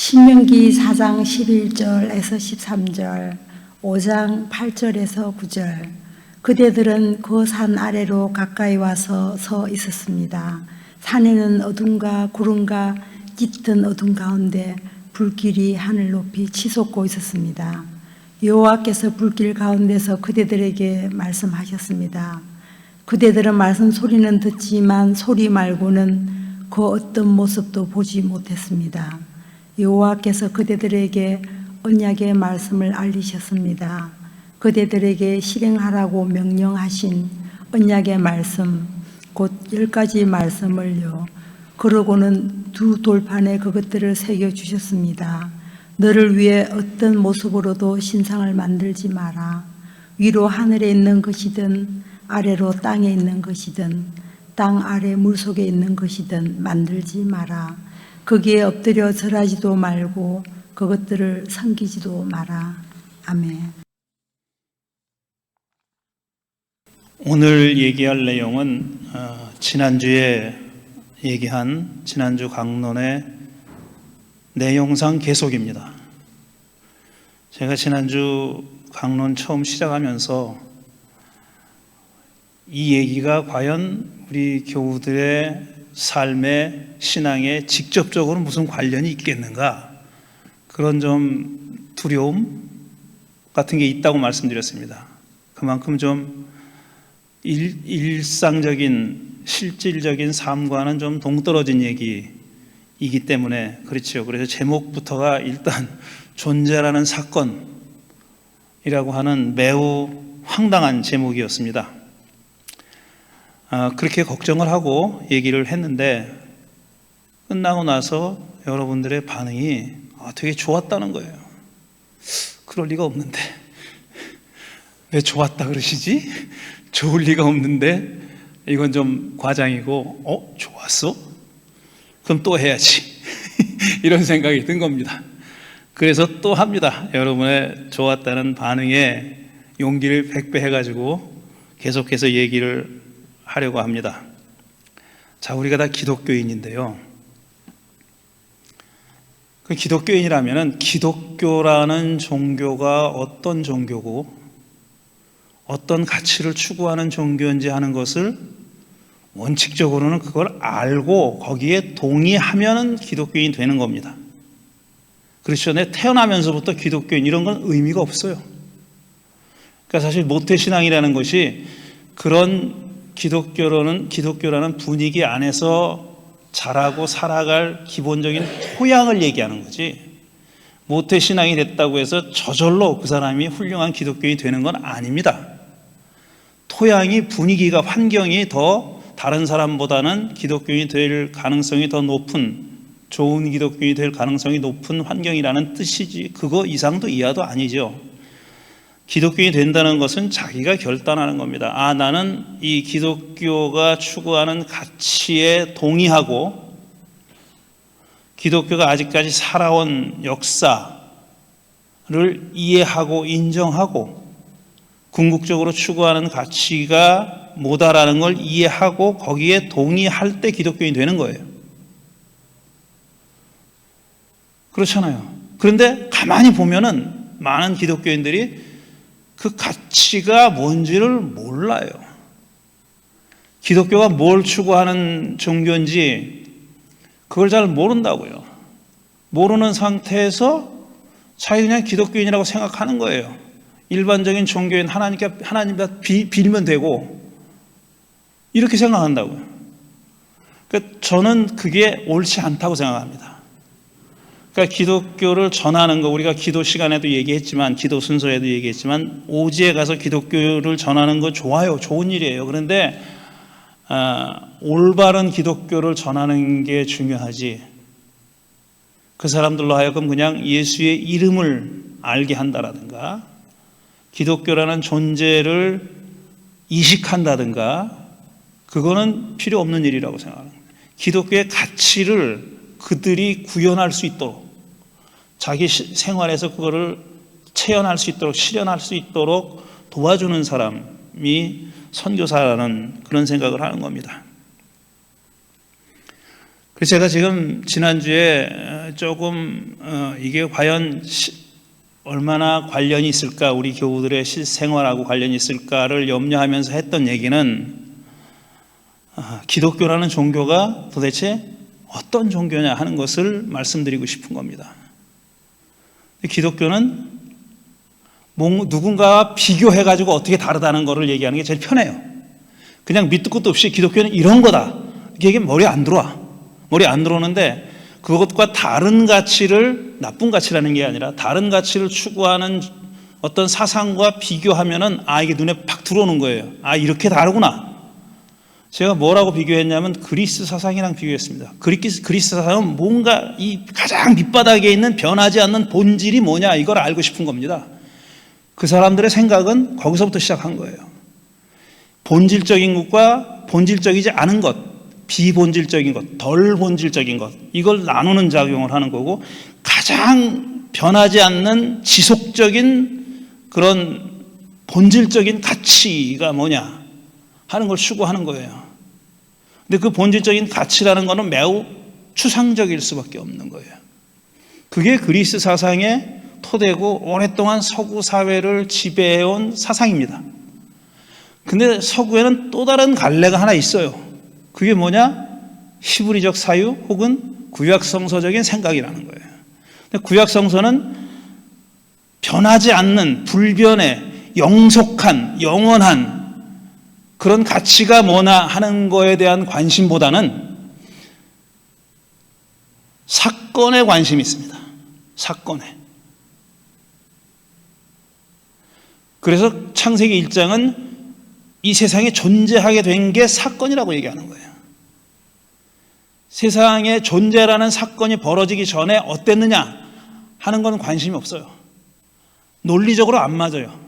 신명기 4장 11절에서 13절, 5장 8절에서 9절. 그대들은 그 산 아래로 가까이 와서 서 있었습니다. 산에는 어둠과 구름과 짙은 어둠 가운데 불길이 하늘 높이 치솟고 있었습니다. 여호와께서 불길 가운데서 그대들에게 말씀하셨습니다. 그대들은 말씀 소리는 듣지만 소리 말고는 그 어떤 모습도 보지 못했습니다. 여호와께서 그대들에게 언약의 말씀을 알리셨습니다. 그대들에게 실행하라고 명령하신 언약의 말씀, 곧 10가지 말씀을요. 그러고는 두 돌판에 그것들을 새겨주셨습니다. 너를 위해 어떤 모습으로도 신상을 만들지 마라. 위로 하늘에 있는 것이든 아래로 땅에 있는 것이든 땅 아래 물속에 있는 것이든 만들지 마라. 거기에 엎드려 절하지도 말고 그것들을 섬기지도 마라. 아멘. 오늘 얘기할 내용은 지난주에 얘기한 지난주 강론의 내용상 계속입니다. 제가 지난주 강론 처음 시작하면서 이 얘기가 과연 우리 교우들의 삶의 신앙에 직접적으로 무슨 관련이 있겠는가, 그런 좀 두려움 같은 게 있다고 말씀드렸습니다. 그만큼 좀 일상적인 실질적인 삶과는 좀 동떨어진 얘기이기 때문에 그렇죠. 그래서 제목부터가 일단 존재라는 사건이라고 하는 매우 황당한 제목이었습니다. 그렇게 걱정을 하고 얘기를 했는데 끝나고 나서 여러분들의 반응이 되게 좋았다는 거예요. 그럴 리가 없는데 왜 좋았다 그러시지? 좋을 리가 없는데 이건 좀 과장이고 좋았어? 그럼 또 해야지 이런 생각이 든 겁니다. 그래서 또 합니다. 여러분의 좋았다는 반응에 용기를 100배 해가지고 계속해서 얘기를 하려고 합니다. 자, 우리가 다 기독교인인데요. 그 기독교인이라면은 기독교라는 종교가 어떤 종교고 어떤 가치를 추구하는 종교인지 하는 것을 원칙적으로는 그걸 알고 거기에 동의하면은 기독교인이 되는 겁니다. 그렇죠. 내 태어나면서부터 기독교인 이런 건 의미가 없어요. 그러니까 사실 모태신앙이라는 것이 그런 기독교라는 분위기 안에서 자라고 살아갈 기본적인 토양을 얘기하는 거지, 모태신앙이 됐다고 해서 저절로 그 사람이 훌륭한 기독교인이 되는 건 아닙니다. 토양이, 분위기가, 환경이 더 다른 사람보다는 기독교인이 될 가능성이 더 높은, 좋은 기독교인이 될 가능성이 높은 환경이라는 뜻이지 그거 이상도 이하도 아니죠. 기독교인이 된다는 것은 자기가 결단하는 겁니다. 나는 이 기독교가 추구하는 가치에 동의하고 기독교가 아직까지 살아온 역사를 이해하고 인정하고 궁극적으로 추구하는 가치가 뭐다라는 걸 이해하고 거기에 동의할 때 기독교인이 되는 거예요. 그렇잖아요. 그런데 가만히 보면은 많은 기독교인들이 그 가치가 뭔지를 몰라요. 기독교가 뭘 추구하는 종교인지 그걸 잘 모른다고요. 모르는 상태에서 자기 그냥 기독교인이라고 생각하는 거예요. 일반적인 종교인 하나님께 빌면 되고 이렇게 생각한다고요. 그러니까 저는 그게 옳지 않다고 생각합니다. 그러니까 기독교를 전하는 거, 우리가 기도 시간에도 얘기했지만, 기도 순서에도 얘기했지만, 오지에 가서 기독교를 전하는 거 좋아요. 좋은 일이에요. 그런데 올바른 기독교를 전하는 게 중요하지, 그 사람들로 하여금 그냥 예수의 이름을 알게 한다라든가 기독교라는 존재를 이식한다든가 그거는 필요 없는 일이라고 생각합니다. 기독교의 가치를 그들이 구현할 수 있도록, 자기 생활에서 그거를 체현할 수 있도록, 실현할 수 있도록 도와주는 사람이 선교사라는 그런 생각을 하는 겁니다. 그래서 제가 지금 지난주에 조금 이게 과연 얼마나 관련이 있을까, 우리 교우들의 실생활하고 관련이 있을까를 염려하면서 했던 얘기는 기독교라는 종교가 도대체 어떤 종교냐 하는 것을 말씀드리고 싶은 겁니다. 기독교는 누군가와 비교해가지고 어떻게 다르다는 것을 얘기하는 게 제일 편해요. 그냥 밑도 끝도 없이 기독교는 이런 거다 이렇게 얘기하면 머리에 안 들어와. 머리에 안 들어오는데, 그것과 다른 가치를, 나쁜 가치라는 게 아니라 다른 가치를 추구하는 어떤 사상과 비교하면은 이게 눈에 팍 들어오는 거예요. 이렇게 다르구나. 제가 뭐라고 비교했냐면 그리스 사상이랑 비교했습니다. 그리스 사상은 뭔가 이 가장 밑바닥에 있는 변하지 않는 본질이 뭐냐 이걸 알고 싶은 겁니다. 그 사람들의 생각은 거기서부터 시작한 거예요. 본질적인 것과 본질적이지 않은 것, 비본질적인 것, 덜 본질적인 것, 이걸 나누는 작용을 하는 거고, 가장 변하지 않는 지속적인 그런 본질적인 가치가 뭐냐 하는 걸 추구하는 거예요. 근데 그 본질적인 가치라는 것은 매우 추상적일 수밖에 없는 거예요. 그게 그리스 사상의 토대고 오랫동안 서구 사회를 지배해온 사상입니다. 근데 서구에는 또 다른 갈래가 하나 있어요. 그게 뭐냐? 히브리적 사유 혹은 구약성서적인 생각이라는 거예요. 근데 구약성서는 변하지 않는 불변의 영속한 영원한 그런 가치가 뭐나 하는 거에 대한 관심보다는 사건에 관심이 있습니다. 사건에. 그래서 창세기 1장은 이 세상에 존재하게 된 게 사건이라고 얘기하는 거예요. 세상에 존재라는 사건이 벌어지기 전에 어땠느냐 하는 건 관심이 없어요. 논리적으로 안 맞아요.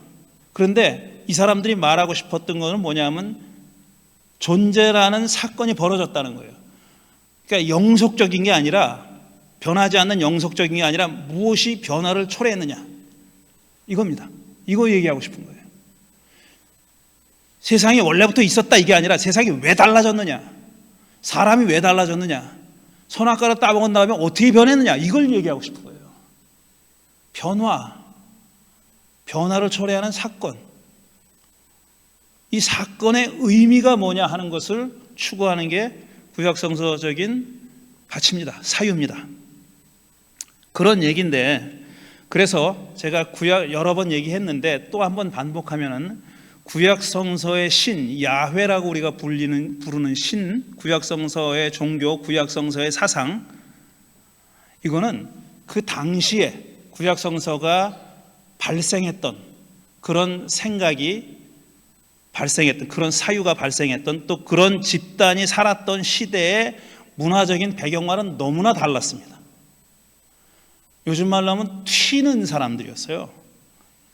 그런데 이 사람들이 말하고 싶었던 것은 뭐냐면 존재라는 사건이 벌어졌다는 거예요. 그러니까 영속적인 게 아니라, 변하지 않는 영속적인 게 아니라 무엇이 변화를 초래했느냐 이겁니다. 이거 얘기하고 싶은 거예요. 세상이 원래부터 있었다 이게 아니라 세상이 왜 달라졌느냐, 사람이 왜 달라졌느냐, 선악과를 따먹은 다음에 어떻게 변했느냐 이걸 얘기하고 싶은 거예요. 변화를 초래하는 사건, 이 사건의 의미가 뭐냐 하는 것을 추구하는 게 구약성서적인 가치입니다. 사유입니다. 그런 얘기인데, 그래서 제가 구약 여러 번 얘기했는데 또 한 번 반복하면은 구약성서의 신, 야훼라고 우리가 부르는 신, 구약성서의 종교, 구약성서의 사상, 이거는 그 당시에 구약성서가 발생했던 그런 생각이 발생했던, 그런 사유가 발생했던, 또 그런 집단이 살았던 시대의 문화적인 배경과는 너무나 달랐습니다. 요즘 말로 하면 튀는 사람들이었어요.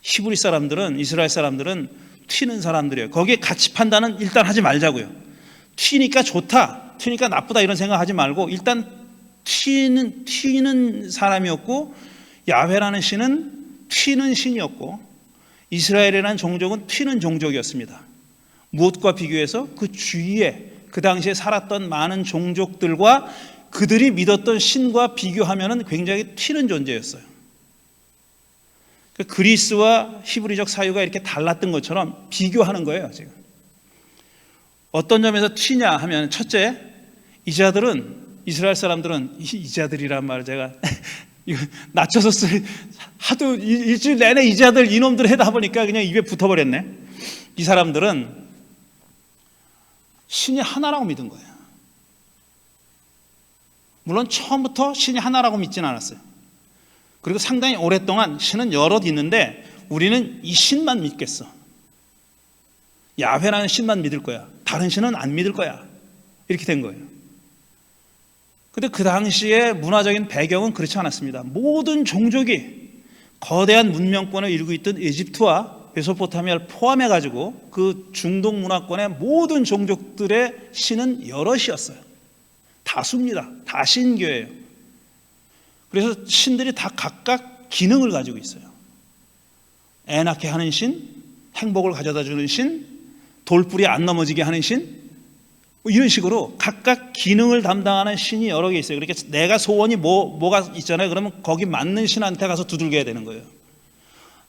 히브리 사람들은, 이스라엘 사람들은 튀는 사람들이에요. 거기에 가치 판단은 일단 하지 말자고요. 튀니까 좋다, 튀니까 나쁘다 이런 생각 하지 말고 일단 튀는 사람이었고, 야훼라는 신은 튀는 신이었고, 이스라엘이라는 종족은 튀는 종족이었습니다. 무엇과 비교해서? 그 주위에 그 당시에 살았던 많은 종족들과 그들이 믿었던 신과 비교하면 굉장히 튀는 존재였어요. 그리스와 히브리적 사유가 이렇게 달랐던 것처럼 비교하는 거예요. 지금 어떤 점에서 튀냐 하면, 첫째, 이스라엘 사람들은, 이 자들이란 말을 제가 낮춰서 하도 일주일 내내 이 자들 이놈들 하다 보니까 그냥 입에 붙어버렸네. 이 사람들은 신이 하나라고 믿은 거예요. 물론 처음부터 신이 하나라고 믿지는 않았어요. 그리고 상당히 오랫동안 신은 여럿 있는데 우리는 이 신만 믿겠어, 야훼라는 신만 믿을 거야, 다른 신은 안 믿을 거야, 이렇게 된 거예요. 근데 그 당시의 문화적인 배경은 그렇지 않았습니다. 모든 종족이 거대한 문명권을 이루고 있던 이집트와 메소포타미아를 포함해가지고 그 중동 문화권의 모든 종족들의 신은 여럿이었어요. 다수입니다. 다신교예요. 그래서 신들이 다 각각 기능을 가지고 있어요. 애 낳게 하는 신, 행복을 가져다 주는 신, 돌불이 안 넘어지게 하는 신, 뭐 이런 식으로 각각 기능을 담당하는 신이 여러 개 있어요. 그러니까 내가 소원이 뭐가 있잖아요. 그러면 거기 맞는 신한테 가서 두들겨야 되는 거예요.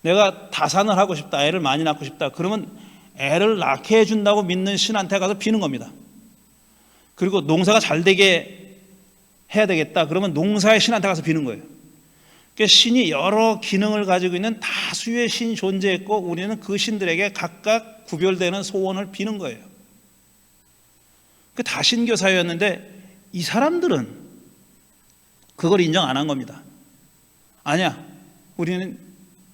내가 다산을 하고 싶다, 애를 많이 낳고 싶다, 그러면 애를 낳게 해준다고 믿는 신한테 가서 비는 겁니다. 그리고 농사가 잘 되게 해야 되겠다, 그러면 농사의 신한테 가서 비는 거예요. 그러니까 신이 여러 기능을 가지고 있는 다수의 신이 존재했고, 우리는 그 신들에게 각각 구별되는 소원을 비는 거예요. 그 다신교 사회였는데 이 사람들은 그걸 인정 안 한 겁니다. 아니야, 우리는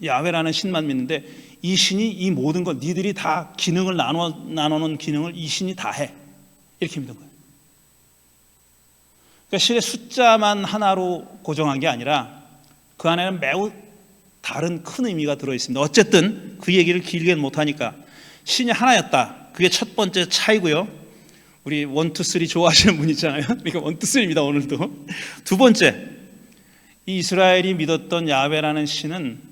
야훼라는 신만 믿는데 이 신이 이 모든 것, 니들이 다 기능을 나누는 기능을 이 신이 다 해, 이렇게 믿는 거예요. 그러니까 신의 숫자만 하나로 고정한 게 아니라 그 안에는 매우 다른 큰 의미가 들어있습니다. 어쨌든 그 얘기를 길게는 못하니까 신이 하나였다, 그게 첫 번째 차이고요. 우리 1, 2, 3 좋아하시는 분 있잖아요. 그러니까 1, 2, 3입니다 오늘도. 두 번째, 이 이스라엘이 믿었던 야훼라는 신은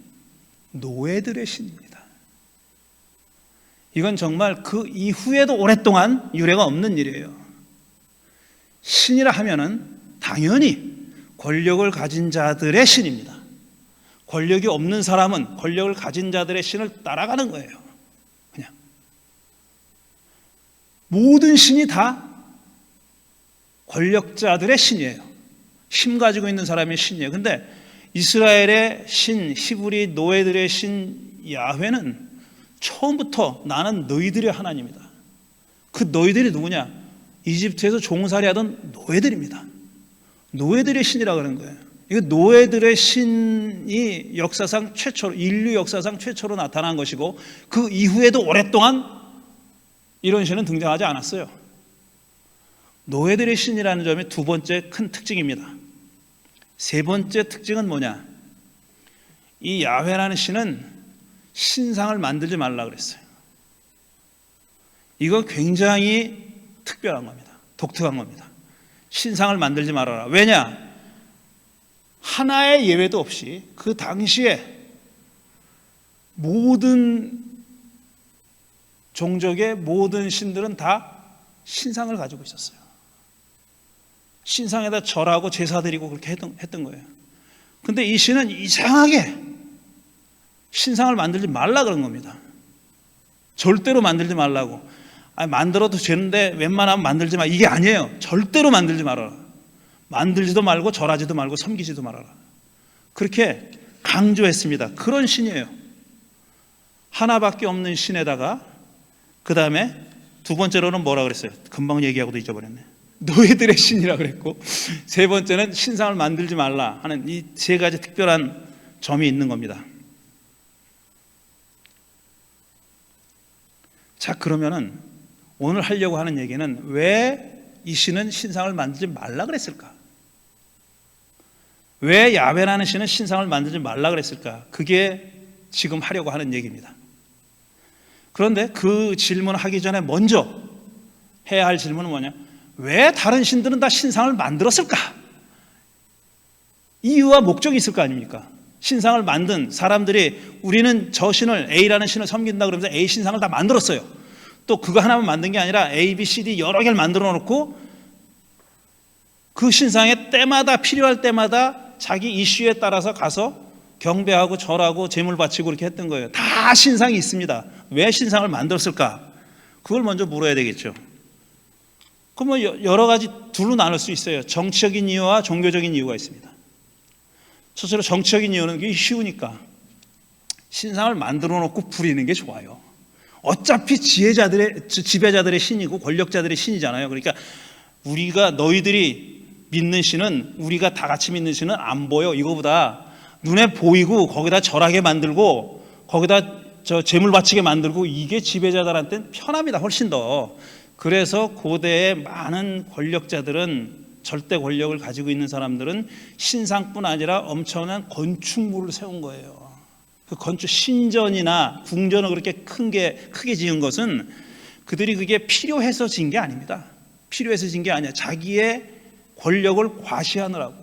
노예들의 신입니다. 이건 정말 그 이후에도 오랫동안 유례가 없는 일이에요. 신이라 하면은 당연히 권력을 가진 자들의 신입니다. 권력이 없는 사람은 권력을 가진 자들의 신을 따라가는 거예요. 그냥 모든 신이 다 권력자들의 신이에요. 힘 가지고 있는 사람의 신이에요. 근데 이스라엘의 신, 히브리 노예들의 신 야훼는 처음부터 나는 너희들의 하나님이다. 그 너희들이 누구냐? 이집트에서 종살이 하던 노예들입니다. 노예들의 신이라고 그러는 거예요. 이거 노예들의 신이 역사상 최초로, 인류 역사상 최초로 나타난 것이고, 그 이후에도 오랫동안 이런 신은 등장하지 않았어요. 노예들의 신이라는 점이 두 번째 큰 특징입니다. 세 번째 특징은 뭐냐? 이 야훼라는 신은 신상을 만들지 말라 그랬어요. 이거 굉장히 특별한 겁니다. 독특한 겁니다. 신상을 만들지 말아라. 왜냐? 하나의 예외도 없이 그 당시에 모든 종족의 모든 신들은 다 신상을 가지고 있었어요. 신상에다 절하고 제사 드리고 그렇게 했던 거예요. 근데 이 신은 이상하게 신상을 만들지 말라 그런 겁니다. 절대로 만들지 말라고. 아니, 만들어도 되는데 웬만하면 만들지 마, 이게 아니에요. 절대로 만들지 말아라. 만들지도 말고 절하지도 말고 섬기지도 말아라. 그렇게 강조했습니다. 그런 신이에요. 하나밖에 없는 신에다가 그 다음에 두 번째로는 뭐라 그랬어요? 금방 얘기하고도 잊어버렸네. 노예들의 신이라 그랬고, 세 번째는 신상을 만들지 말라 하는 이 세 가지 특별한 점이 있는 겁니다. 자, 그러면은 오늘 하려고 하는 얘기는 왜 이 신은 신상을 만들지 말라 그랬을까? 왜 야훼라는 신은 신상을 만들지 말라 그랬을까? 그게 지금 하려고 하는 얘기입니다. 그런데 그 질문을 하기 전에 먼저 해야 할 질문은 뭐냐? 왜 다른 신들은 다 신상을 만들었을까? 이유와 목적이 있을 거 아닙니까? 신상을 만든 사람들이 우리는 저 신을, A라는 신을 섬긴다 그러면서 A 신상을 다 만들었어요. 또 그거 하나만 만든 게 아니라 A, B, C, D 여러 개를 만들어 놓고 그 신상에 때마다, 필요할 때마다 자기 이슈에 따라서 가서 경배하고 절하고 제물 바치고 그렇게 했던 거예요. 다 신상이 있습니다. 왜 신상을 만들었을까? 그걸 먼저 물어야 되겠죠. 그럼 여러 가지 둘로 나눌 수 있어요. 정치적인 이유와 종교적인 이유가 있습니다. 첫째로 정치적인 이유는 그게 쉬우니까 신상을 만들어 놓고 부리는 게 좋아요. 어차피 지배자들의 신이고 권력자들의 신이잖아요. 그러니까 우리가, 너희들이 믿는 신은, 우리가 다 같이 믿는 신은 안 보여. 이거보다 눈에 보이고 거기다 절하게 만들고 거기다 제물 바치게 만들고, 이게 지배자들한테는 편합니다. 훨씬 더. 그래서 고대의 많은 권력자들은, 절대 권력을 가지고 있는 사람들은 신상뿐 아니라 엄청난 건축물을 세운 거예요. 그 건축, 신전이나 궁전을 그렇게 크게 지은 것은 그들이 그게 필요해서 지은 게 아닙니다. 필요해서 지은 게 아니야. 자기의 권력을 과시하느라고,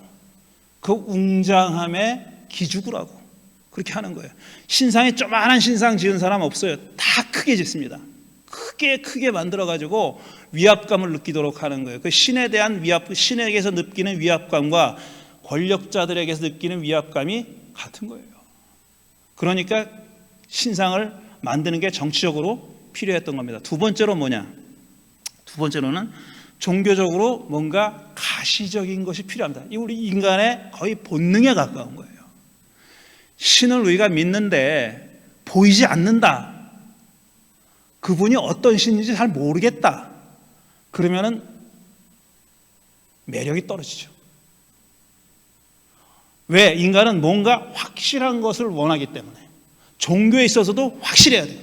그 웅장함에 기죽으라고 그렇게 하는 거예요. 신상에 조그마한 신상 지은 사람 없어요. 다 크게 짓습니다. 크게 만들어가지고 위압감을 느끼도록 하는 거예요. 그 신에 대한 신에게서 느끼는 위압감과 권력자들에게서 느끼는 위압감이 같은 거예요. 그러니까 신상을 만드는 게 정치적으로 필요했던 겁니다. 두 번째로 뭐냐? 두 번째로는 종교적으로 뭔가 가시적인 것이 필요합니다. 이 우리 인간의 거의 본능에 가까운 거예요. 신을 우리가 믿는데 보이지 않는다. 그분이 어떤 신인지 잘 모르겠다. 그러면은 매력이 떨어지죠. 왜? 인간은 뭔가 확실한 것을 원하기 때문에. 종교에 있어서도 확실해야 돼요.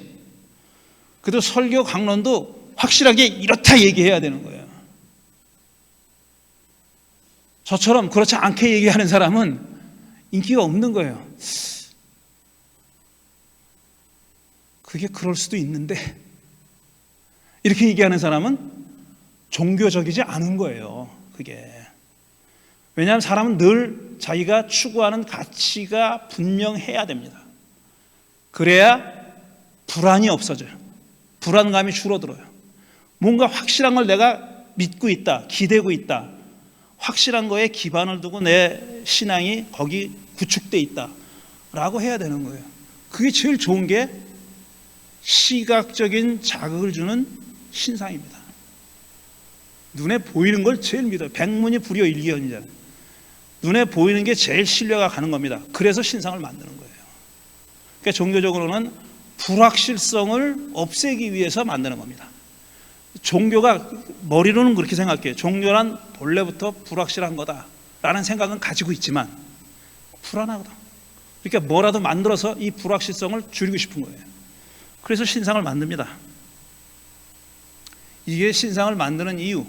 그래도 설교 강론도 확실하게 이렇다 얘기해야 되는 거예요. 저처럼 그렇지 않게 얘기하는 사람은 인기가 없는 거예요. 그게 그럴 수도 있는데 이렇게 얘기하는 사람은 종교적이지 않은 거예요. 그게. 왜냐하면 사람은 늘 자기가 추구하는 가치가 분명해야 됩니다. 그래야 불안이 없어져요. 불안감이 줄어들어요. 뭔가 확실한 걸 내가 믿고 있다, 기대고 있다. 확실한 거에 기반을 두고 내 신앙이 거기 구축돼 있다라고 해야 되는 거예요. 그게 제일 좋은 게 시각적인 자극을 주는 신상입니다. 눈에 보이는 걸 제일 믿어요. 백문이 불여 일견이잖아요. 눈에 보이는 게 제일 신뢰가 가는 겁니다. 그래서 신상을 만드는 거예요. 그러니까 종교적으로는 불확실성을 없애기 위해서 만드는 겁니다. 종교가 머리로는 그렇게 생각해요. 종교란 본래부터 불확실한 거다라는 생각은 가지고 있지만 불안하거든. 그러니까 뭐라도 만들어서 이 불확실성을 줄이고 싶은 거예요. 그래서 신상을 만듭니다. 이게 신상을 만드는 이유,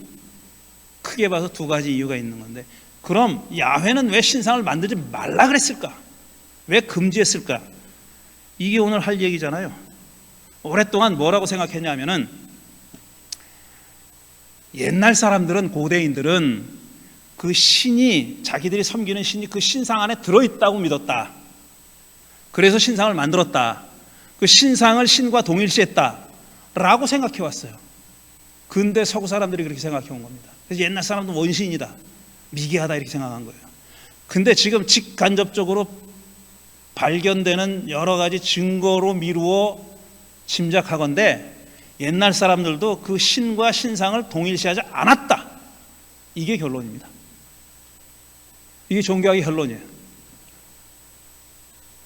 크게 봐서 두 가지 이유가 있는 건데, 그럼 야훼는 왜 신상을 만들지 말라 그랬을까? 왜 금지했을까? 이게 오늘 할 얘기잖아요. 오랫동안 뭐라고 생각했냐면은, 옛날 사람들은, 고대인들은 그 신이, 자기들이 섬기는 신이 그 신상 안에 들어있다고 믿었다. 그래서 신상을 만들었다. 그 신상을 신과 동일시했다 라고 생각해 왔어요. 근데 서구 사람들이 그렇게 생각해 온 겁니다. 그래서 옛날 사람도 원신이다, 미개하다 이렇게 생각한 거예요. 근데 지금 직간접적으로 발견되는 여러 가지 증거로 미루어 짐작하건대 옛날 사람들도 그 신과 신상을 동일시하지 않았다. 이게 결론입니다. 이게 종교학의 결론이에요.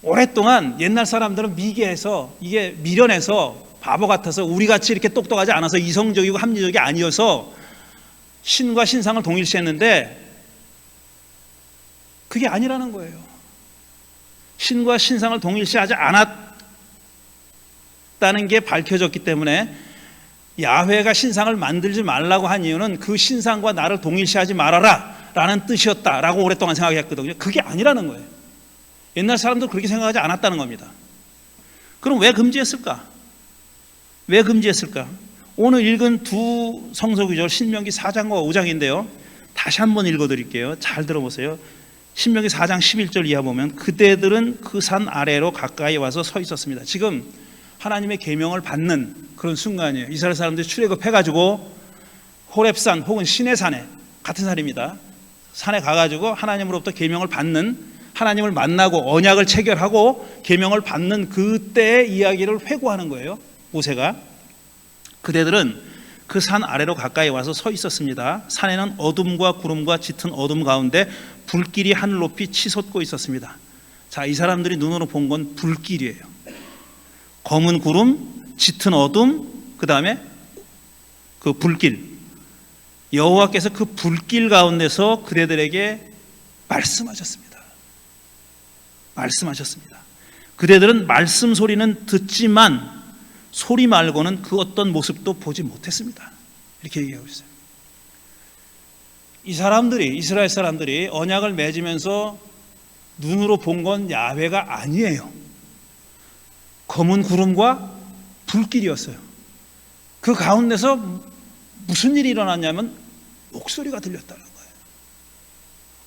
오랫동안 옛날 사람들은 미개해서, 이게 미련해서, 바보 같아서, 우리같이 이렇게 똑똑하지 않아서, 이성적이고 합리적이 아니어서 신과 신상을 동일시했는데 그게 아니라는 거예요. 신과 신상을 동일시하지 않았다는 게 밝혀졌기 때문에 야훼가 신상을 만들지 말라고 한 이유는 그 신상과 나를 동일시하지 말아라 라는 뜻이었다라고 오랫동안 생각했거든요. 그게 아니라는 거예요. 옛날 사람도 그렇게 생각하지 않았다는 겁니다. 그럼 왜 금지했을까? 왜 금지했을까? 오늘 읽은 두 성서구절, 신명기 4장과 5장인데요. 다시 한번 읽어드릴게요. 잘 들어보세요. 신명기 4장 11절 이하 보면, 그대들은 그 산 아래로 가까이 와서 서 있었습니다. 지금 하나님의 계명을 받는 그런 순간이에요. 이스라엘 사람들이 출애굽해가지고 호렙산 혹은 시내산에, 같은 산입니다. 산에 가가지고 하나님으로부터 계명을 받는, 하나님을 만나고 언약을 체결하고 계명을 받는 그때의 이야기를 회고하는 거예요. 모세가. 그대들은 그 산 아래로 가까이 와서 서 있었습니다. 산에는 어둠과 구름과 짙은 어둠 가운데 불길이 하늘 높이 치솟고 있었습니다. 자, 이 사람들이 눈으로 본 건 불길이에요. 검은 구름, 짙은 어둠, 그 다음에 그 불길. 여호와께서 그 불길 가운데서 그대들에게 말씀하셨습니다. 그대들은 말씀 소리는 듣지만 소리 말고는 그 어떤 모습도 보지 못했습니다. 이렇게 얘기하고 있어요. 이 사람들이, 이스라엘 사람들이 언약을 맺으면서 눈으로 본 건 야훼가 아니에요. 검은 구름과 불길이었어요. 그 가운데서 무슨 일이 일어났냐면 목소리가 들렸다는 거예요.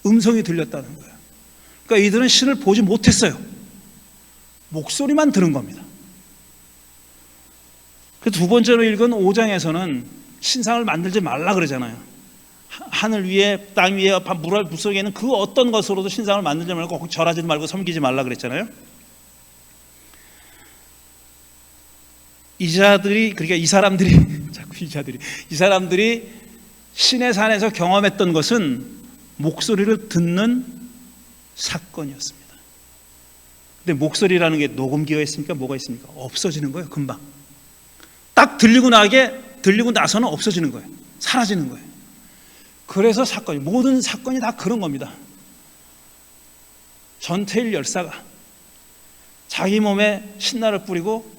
음성이 들렸다는 거예요. 그러니까 이들은 신을 보지 못했어요. 목소리만 들은 겁니다. 그 두 번째로 읽은 5장에서는 신상을 만들지 말라 그러잖아요. 하늘 위에 땅 위에 물 속에 있는 그 어떤 것으로도 신상을 만들지 말고 절하지 말고 섬기지 말라 그랬잖아요. 그러니까 이 사람들이 신의 산에서 경험했던 것은 목소리를 듣는 사건이었습니다. 근데 목소리라는 게 녹음기가 있습니까? 뭐가 있습니까? 없어지는 거예요. 금방. 딱 들리고 나서는 없어지는 거예요. 사라지는 거예요. 그래서 모든 사건이 다 그런 겁니다. 전태일 열사가 자기 몸에 신나를 뿌리고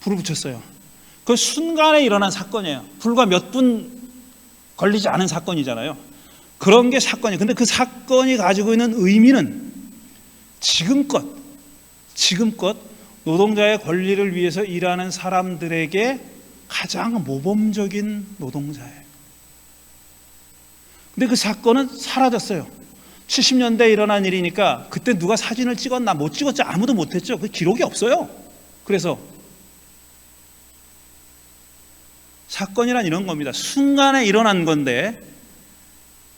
불을 붙였어요. 그 순간에 일어난 사건이에요. 불과 몇 분 걸리지 않은 사건이잖아요. 그런 게 사건이에요. 근데 그 사건이 가지고 있는 의미는 지금껏 노동자의 권리를 위해서 일하는 사람들에게 가장 모범적인 노동자예요. 근데 그 사건은 사라졌어요. 70년대에 일어난 일이니까 그때 누가 사진을 찍었나 못 찍었지 아무도 못했죠. 그 기록이 없어요. 그래서 사건이란 이런 겁니다. 순간에 일어난 건데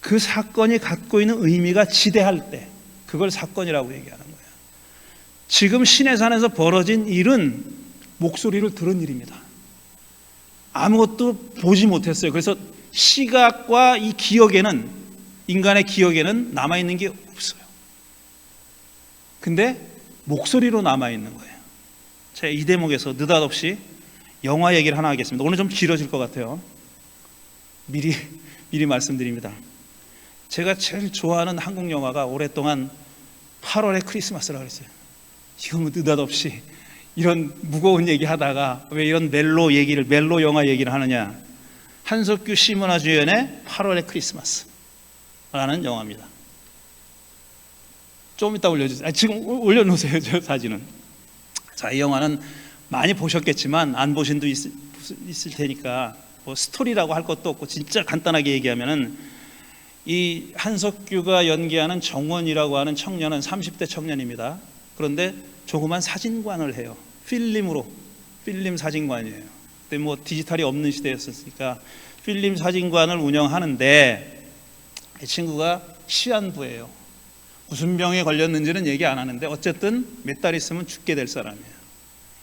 그 사건이 갖고 있는 의미가 지대할 때 그걸 사건이라고 얘기하는 거예요. 지금 신의 산에서 벌어진 일은 목소리를 들은 일입니다. 아무것도 보지 못했어요. 그래서 시각과 이 기억에는, 인간의 기억에는 남아있는 게 없어요. 근데 목소리로 남아있는 거예요. 제가 이 대목에서 느닷없이 영화 얘기를 하나 하겠습니다. 오늘 좀 길어질 것 같아요. 미리 말씀드립니다. 제가 제일 좋아하는 한국 영화가 오랫동안 8월의 크리스마스라고 그랬어요. 이거 뭐 느닷없이 이런 무거운 얘기 하다가 왜 이런 멜로 영화 얘기를 하느냐. 한석규 시문화 주연의 8월의 크리스마스라는 영화입니다. 좀 이따 올려주세요. 지금 올려놓으세요. 저 사진은. 자, 이 영화는 많이 보셨겠지만 안 보신 도 있을 테니까 뭐 스토리라고 할 것도 없고 진짜 간단하게 얘기하면은 이 한석규가 연기하는 정원이라고 하는 청년은 30대 청년입니다. 그런데 조그만 사진관을 해요. 필름 사진관이에요. 그때 뭐 디지털이 없는 시대였으니까 필름 사진관을 운영하는데 이 친구가 시한부예요. 무슨 병에 걸렸는지는 얘기 안 하는데 어쨌든 몇 달 있으면 죽게 될 사람이에요.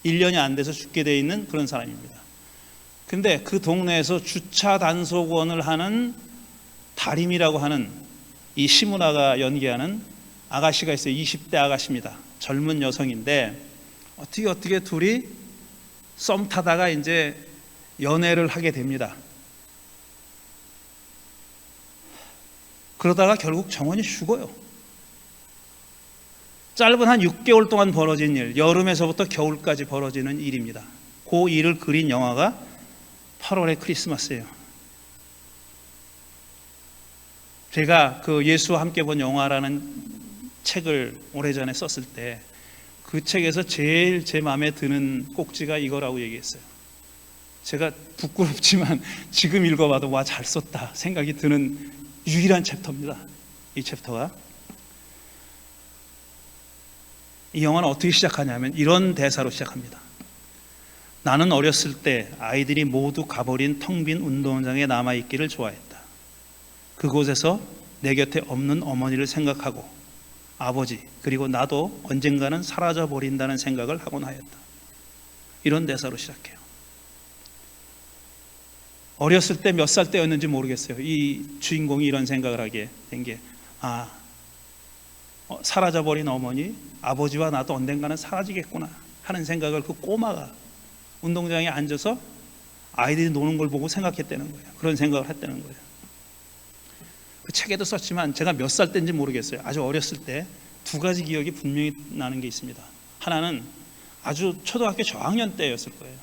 1년이 안 돼서 죽게 돼 있는 그런 사람입니다. 근데 그 동네에서 주차 단속원을 하는 다림이라고 하는 이 시문화가 연기하는 아가씨가 있어요. 20대 아가씨입니다. 젊은 여성인데 어떻게 둘이 썸 타다가 이제 연애를 하게 됩니다. 그러다가 결국 정원이 죽어요. 짧은 한 6개월 동안 벌어진 일, 여름에서부터 겨울까지 벌어지는 일입니다. 그 일을 그린 영화가 8월의 크리스마스예요. 제가 그 예수와 함께 본 영화라는 책을 오래전에 썼을 때 그 책에서 제일 제 마음에 드는 꼭지가 이거라고 얘기했어요. 제가 부끄럽지만 지금 읽어봐도 와, 잘 썼다 생각이 드는 유일한 챕터입니다. 이 챕터가. 이 영화는 어떻게 시작하냐면 이런 대사로 시작합니다. 나는 어렸을 때 아이들이 모두 가버린 텅 빈 운동장에 남아있기를 좋아했다. 그곳에서 내 곁에 없는 어머니를 생각하고 아버지 그리고 나도 언젠가는 사라져버린다는 생각을 하곤 하였다. 이런 대사로 시작해요. 어렸을 때 몇 살 때였는지 모르겠어요. 이 주인공이 이런 생각을 하게 된 게 사라져버린 어머니, 아버지와 나도 언젠가는 사라지겠구나 하는 생각을 그 꼬마가 운동장에 앉아서 아이들이 노는 걸 보고 생각했다는 거예요. 그런 생각을 했다는 거예요. 그 책에도 썼지만 제가 몇 살 때인지 모르겠어요. 아주 어렸을 때 두 가지 기억이 분명히 나는 게 있습니다. 하나는 아주 초등학교 저학년 때였을 거예요.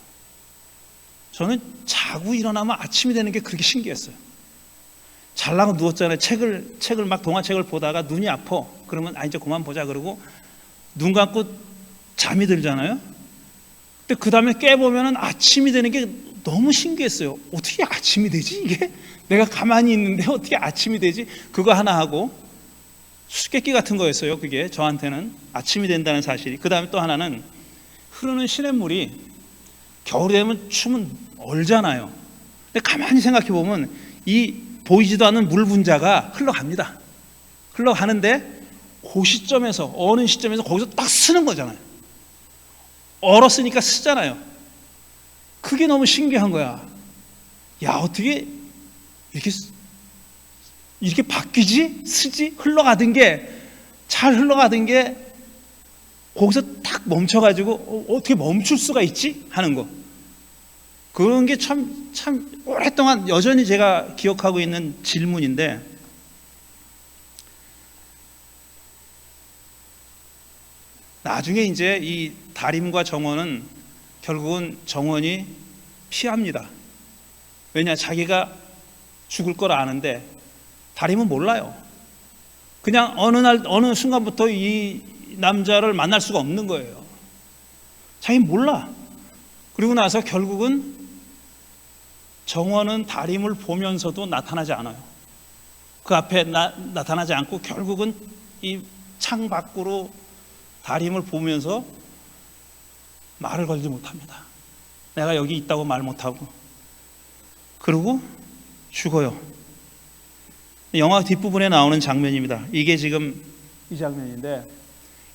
저는 자고 일어나면 아침이 되는 게 그렇게 신기했어요. 잘라고 누웠잖아요. 책을 막 동화책을 보다가 눈이 아파. 그러면 이제 그만 보자 그러고 눈 감고 잠이 들잖아요. 근데 그 다음에 깨보면 아침이 되는 게 너무 신기했어요. 어떻게 아침이 되지 이게? 내가 가만히 있는데 어떻게 아침이 되지? 그거 하나 하고 수수께끼 같은 거였어요. 그게 저한테는 아침이 된다는 사실이. 그 다음에 또 하나는 흐르는 시냇물이 겨울이 되면 춤은 얼잖아요. 근데 가만히 생각해 보면 이 보이지도 않는 물 분자가 흘러갑니다. 흘러가는데 그 시점에서, 어느 시점에서 거기서 딱 쓰는 거잖아요. 얼었으니까 쓰잖아요. 그게 너무 신기한 거야. 야, 어떻게 이렇게 바뀌지? 쓰지? 흘러가던 게, 잘 흘러가던 게 거기서 딱 멈춰가지고 어떻게 멈출 수가 있지? 하는 거. 그런 게 참 오랫동안 여전히 제가 기억하고 있는 질문인데, 나중에 이제 이 다림과 정원은 결국은 정원이 피합니다. 왜냐, 자기가 죽을 걸 아는데 다림은 몰라요. 그냥 어느 순간부터 이 남자를 만날 수가 없는 거예요. 자기는 몰라. 그리고 나서 결국은 정원은 다림을 보면서도 나타나지 않아요. 그 앞에 나타나지 않고 결국은 이 창 밖으로 다림을 보면서 말을 걸지 못합니다. 내가 여기 있다고 말 못하고. 그리고 죽어요. 영화 뒷부분에 나오는 장면입니다. 이게 지금 이 장면인데,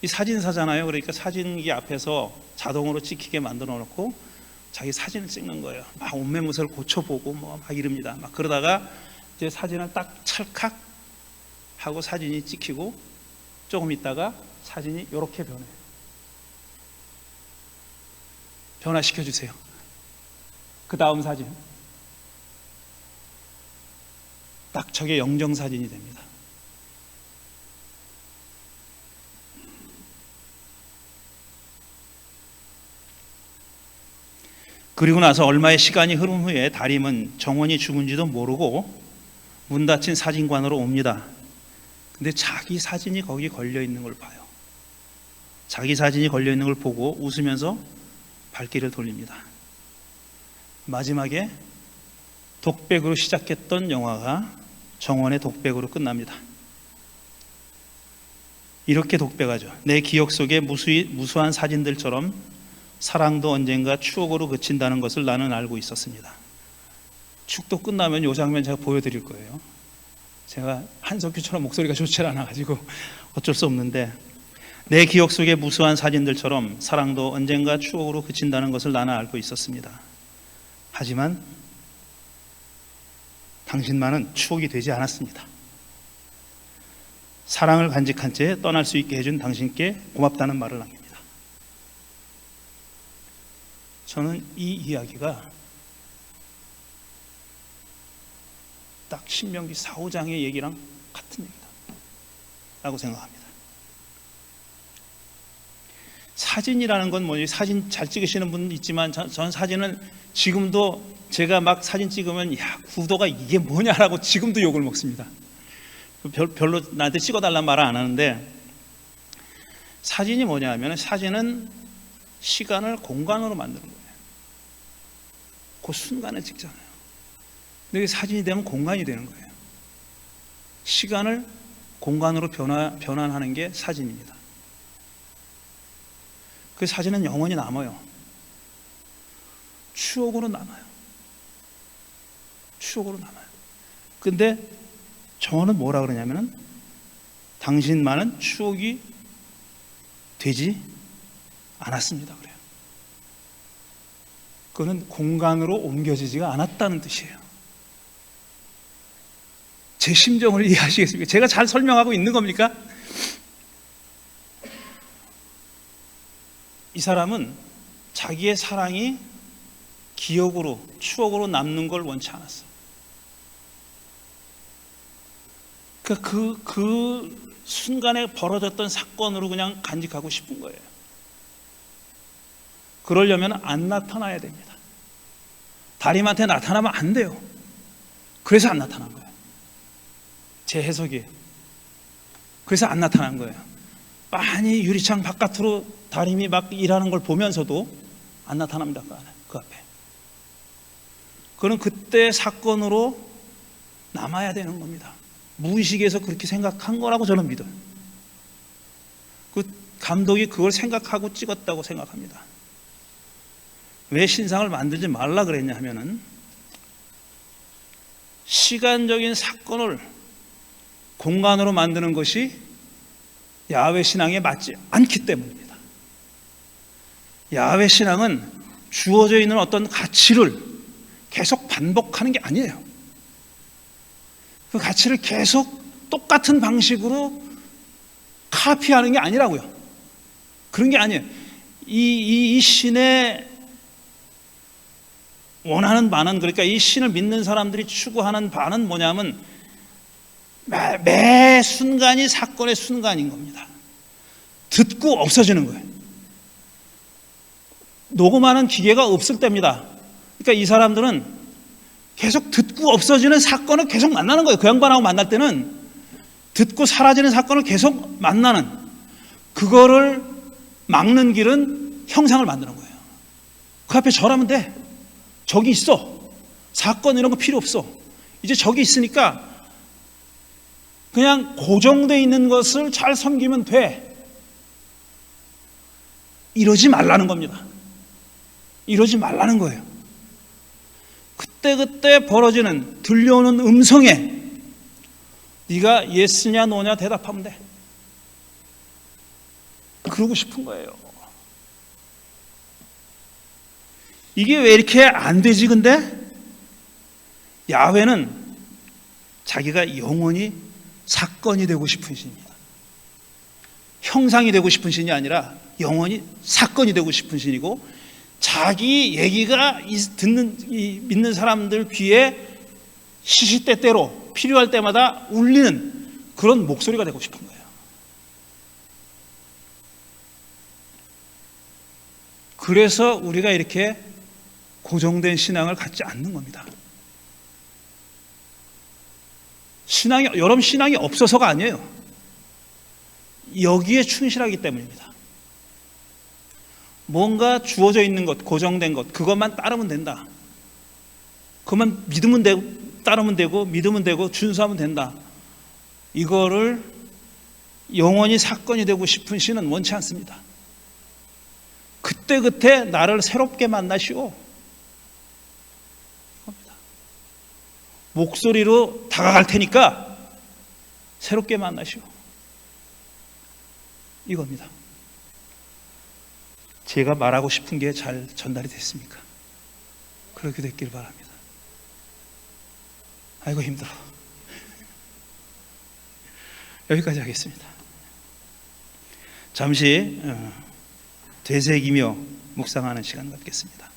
이 사진사잖아요. 그러니까 사진기 앞에서 자동으로 찍히게 만들어 놓고 자기 사진을 찍는 거예요. 막 옷매무새를 고쳐보고 막 이럽니다. 막 그러다가 이제 사진을 딱 찰칵 하고 사진이 찍히고, 조금 있다가 사진이 이렇게 변해요. 변화시켜 주세요. 그 다음 사진. 딱 저게 영정사진이 됩니다. 그리고 나서 얼마의 시간이 흐른 후에 다림은 정원이 죽은지도 모르고 문 닫힌 사진관으로 옵니다. 근데 자기 사진이 거기 걸려 있는 걸 봐요. 자기 사진이 걸려 있는 걸 보고 웃으면서 발길을 돌립니다. 마지막에 독백으로 시작했던 영화가 정원의 독백으로 끝납니다. 이렇게 독백하죠. 내 기억 속에 무수한 사진들처럼 사랑도 언젠가 추억으로 그친다는 것을 나는 알고 있었습니다. 축도 끝나면 이 장면 제가 보여드릴 거예요. 제가 한석규처럼 목소리가 좋지 않아가지고 어쩔 수 없는데, 내 기억 속에 무수한 사진들처럼 사랑도 언젠가 추억으로 그친다는 것을 나는 알고 있었습니다. 하지만 당신만은 추억이 되지 않았습니다. 사랑을 간직한 채 떠날 수 있게 해준 당신께 고맙다는 말을 남깁니다. 저는 이 이야기가 딱 신명기 4, 5장의 얘기랑 같은 얘기다 라고 생각합니다. 사진이라는 건 뭐지? 사진 잘 찍으시는 분 있지만 전 사진은 지금도 제가 막 사진 찍으면 야, 구도가 이게 뭐냐라고 지금도 욕을 먹습니다. 별로 나한테 찍어달라는 말은 안 하는데, 사진이 뭐냐면 사진은 시간을 공간으로 만드는 거예요. 그 순간을 찍잖아요. 근데 사진이 되면 공간이 되는 거예요. 시간을 공간으로 변환하는 게 사진입니다. 그 사진은 영원히 남아요. 추억으로 남아요. 추억으로 남아요. 근데 저는 뭐라 그러냐면은, 당신만은 추억이 되지 않았습니다 그래요. 그거는 공간으로 옮겨지지가 않았다는 뜻이에요. 제 심정을 이해하시겠습니까? 제가 잘 설명하고 있는 겁니까? 이 사람은 자기의 사랑이 기억으로, 추억으로 남는 걸 원치 않았어요. 그 순간에 벌어졌던 사건으로 그냥 간직하고 싶은 거예요. 그러려면 안 나타나야 됩니다. 다림한테 나타나면 안 돼요. 그래서 안 나타난 거예요. 제 해석이에요. 그래서 안 나타난 거예요. 많이 유리창 바깥으로 다림이 막 일하는 걸 보면서도 안 나타납니다. 그 앞에. 그는 그때 사건으로 남아야 되는 겁니다. 무의식에서 그렇게 생각한 거라고 저는 믿어요. 그 감독이 그걸 생각하고 찍었다고 생각합니다. 왜 신상을 만들지 말라 그랬냐 하면은 시간적인 사건을 공간으로 만드는 것이 야훼 신앙에 맞지 않기 때문입니다. 야훼 신앙은 주어져 있는 어떤 가치를 계속 반복하는 게 아니에요. 그 가치를 계속 똑같은 방식으로 카피하는 게 아니라고요. 그런 게 아니에요. 이 신의 원하는 바는, 그러니까 이 신을 믿는 사람들이 추구하는 바는 뭐냐면 매 순간이 사건의 순간인 겁니다. 듣고 없어지는 거예요. 녹음하는 기계가 없을 때입니다. 그러니까 이 사람들은 계속 듣고 없어지는 사건을 계속 만나는 거예요. 그 양반하고 만날 때는 듣고 사라지는 사건을 계속 만나는, 그거를 막는 길은 형상을 만드는 거예요. 그 앞에 절하면 돼. 저기 있어. 사건 이런 거 필요 없어. 이제 저기 있으니까 그냥 고정되어 있는 것을 잘 섬기면 돼. 이러지 말라는 겁니다. 이러지 말라는 거예요. 그때그때 벌어지는, 들려오는 음성에 네가 예스냐 노냐 대답하면 돼. 그러고 싶은 거예요. 이게 왜 이렇게 안 되지? 근데 야훼는 자기가 영원히 사건이 되고 싶은 신입니다. 형상이 되고 싶은 신이 아니라 영원히 사건이 되고 싶은 신이고, 자기 얘기가 믿는 사람들 귀에 시시때때로 필요할 때마다 울리는 그런 목소리가 되고 싶은 거예요. 그래서 우리가 이렇게 고정된 신앙을 갖지 않는 겁니다. 여러분 신앙이 없어서가 아니에요. 여기에 충실하기 때문입니다. 뭔가 주어져 있는 것, 고정된 것, 그것만 따르면 된다. 그것만 따르면 되고 믿으면 되고 준수하면 된다. 이거를 영원히 사건이 되고 싶은 신은 원치 않습니다. 그때그때 나를 새롭게 만나시오. 목소리로 다가갈 테니까 새롭게 만나시오. 이겁니다. 제가 말하고 싶은 게 잘 전달이 됐습니까? 그렇게 됐길 바랍니다. 아이고 힘들어. 여기까지 하겠습니다. 잠시 되새기며 묵상하는 시간 갖겠습니다.